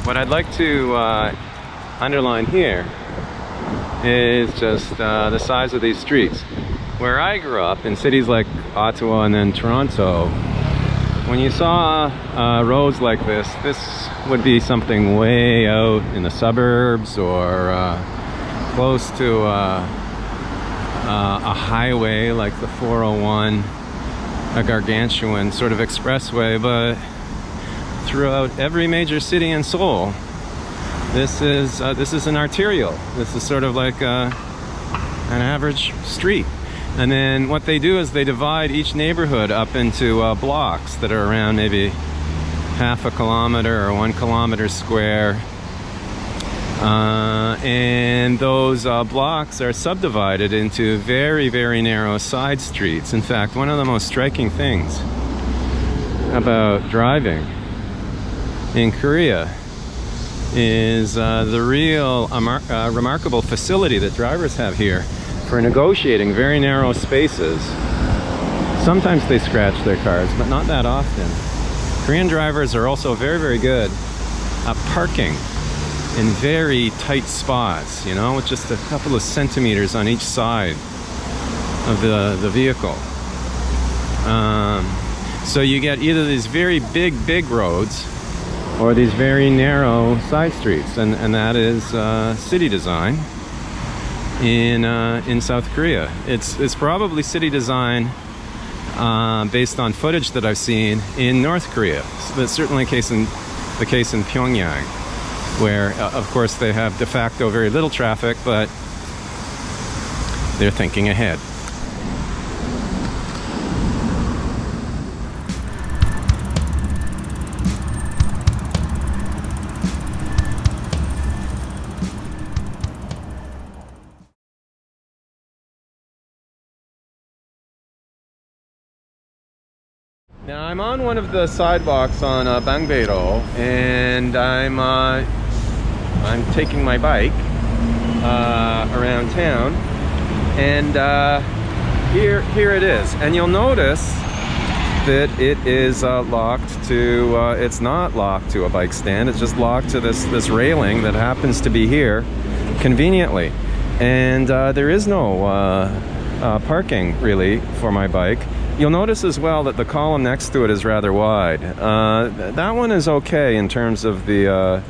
What I'd like to underline here is just the size of these streets. Where I grew up, in cities like Ottawa and then Toronto, when you saw roads like this would be something way out in the suburbs or close to a highway like the 401, a gargantuan sort of expressway. But throughout every major city in Seoul, this is an arterial. This is sort of like an average street. And then what they do is they divide each neighborhood up into blocks that are around maybe half a kilometer or 1 kilometer square. And those blocks are subdivided into very, very narrow side streets. In fact, one of the most striking things about driving in Korea is the real remarkable facility that drivers have here for negotiating very narrow spaces. Sometimes they scratch their cars, but not that often. Korean drivers are also very, very good at parking in very tight spots, you know, with just a couple of centimeters on each side of the vehicle. So you get either these very big roads or these very narrow side streets, and that is city design in South Korea. It's probably city design based on footage that I've seen in North Korea. So that's certainly the case in Pyongyang, where of course they have de facto very little traffic, but they're thinking ahead. Now I'm on one of the sidewalks on Bangbero, and I'm taking my bike around town, and here it is. And you'll notice that it is locked to. It's not locked to a bike stand. It's just locked to this railing that happens to be here, conveniently. And there is no parking really for my bike. You'll notice as well that the column next to it is rather wide. That one is okay in terms of the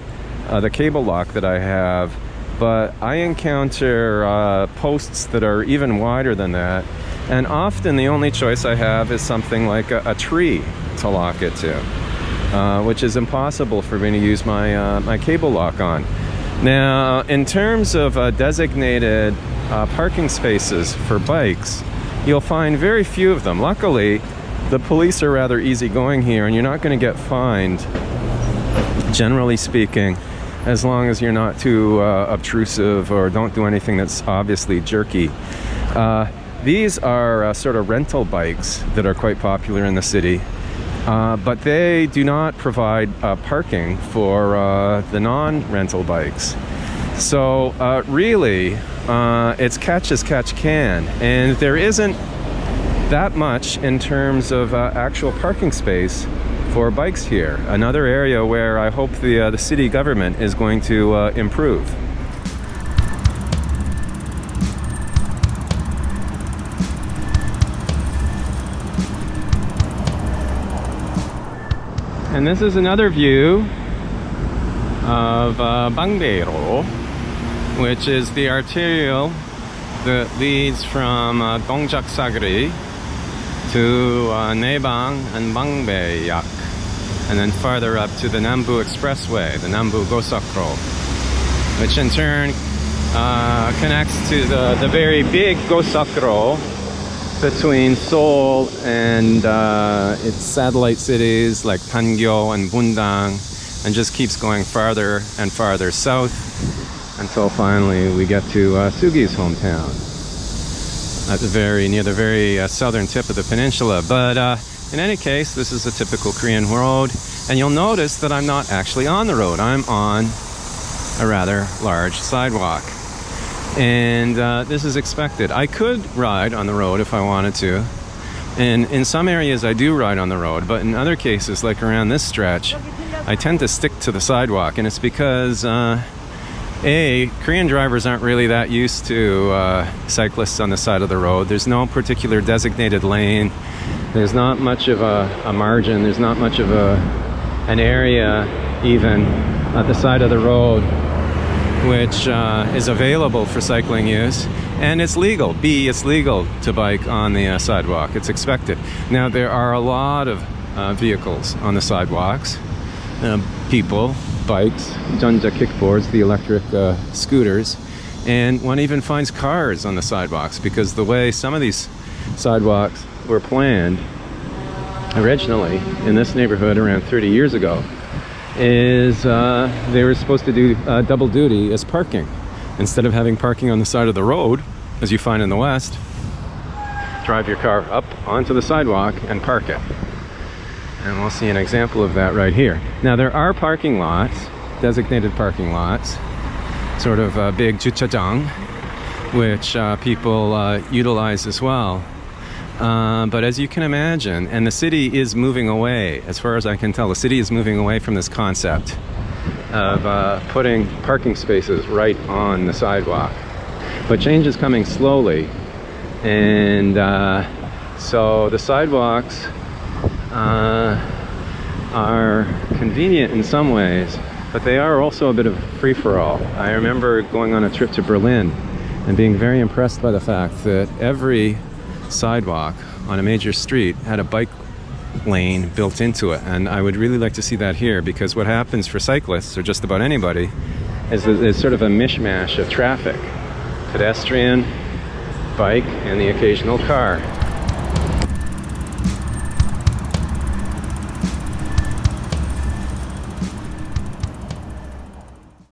cable lock that I have, but I encounter posts that are even wider than that, and often the only choice I have is something like a tree to lock it to, which is impossible for me to use my cable lock on. Now, in terms of designated parking spaces for bikes, you'll find very few of them. Luckily, the police are rather easygoing here, and you're not going to get fined, generally speaking, as long as you're not too obtrusive or don't do anything that's obviously jerky. These are sort of rental bikes that are quite popular in the city, but they do not provide parking for the non-rental bikes. So really, it's catch as catch can, and there isn't that much in terms of actual parking space for bikes here. Another area where I hope the city government is going to improve. And this is another view of Bangbero, which is the arterial that leads from Dongjaksagri to Naebang and Bangbaeyak, and then farther up to the Nambu Expressway, the Nambu Gosokro, which in turn connects to the very big Gosokro between Seoul and its satellite cities like Pangyo and Bundang, and just keeps going farther and farther south until finally we get to Sugi's hometown at near the very southern tip of the peninsula. But in any case, this is a typical Korean road, and you'll notice that I'm not actually on the road. I'm on a rather large sidewalk, and this is expected. I could ride on the road if I wanted to, and in some areas I do ride on the road, but in other cases, like around this stretch, I tend to stick to the sidewalk, and it's because Korean drivers aren't really that used to cyclists on the side of the road. There's no particular designated lane. There's not much of a margin. There's not much of an area even at the side of the road which is available for cycling use. And it's legal. It's legal to bike on the sidewalk. It's expected. Now, there are a lot of vehicles on the sidewalks. People, bikes, 전자 kickboards, the electric scooters, and one even finds cars on the sidewalks, because the way some of these sidewalks were planned originally in this neighborhood around 30 years ago is they were supposed to do double duty as parking. Instead of having parking on the side of the road, as you find in the West, drive your car up onto the sidewalk and park it. And we'll see an example of that right here. Now, there are parking lots, designated parking lots, sort of big 주차장, which people utilize as well. But as you can imagine, and the city is moving away, as far as I can tell, the city is moving away from this concept of putting parking spaces right on the sidewalk. But change is coming slowly, and so the sidewalks are convenient in some ways, but they are also a bit of free-for-all. I remember going on a trip to Berlin and being very impressed by the fact that every sidewalk on a major street had a bike lane built into it, and I would really like to see that here, because what happens for cyclists, or just about anybody, is that there's sort of a mishmash of traffic: pedestrian, bike, and the occasional car.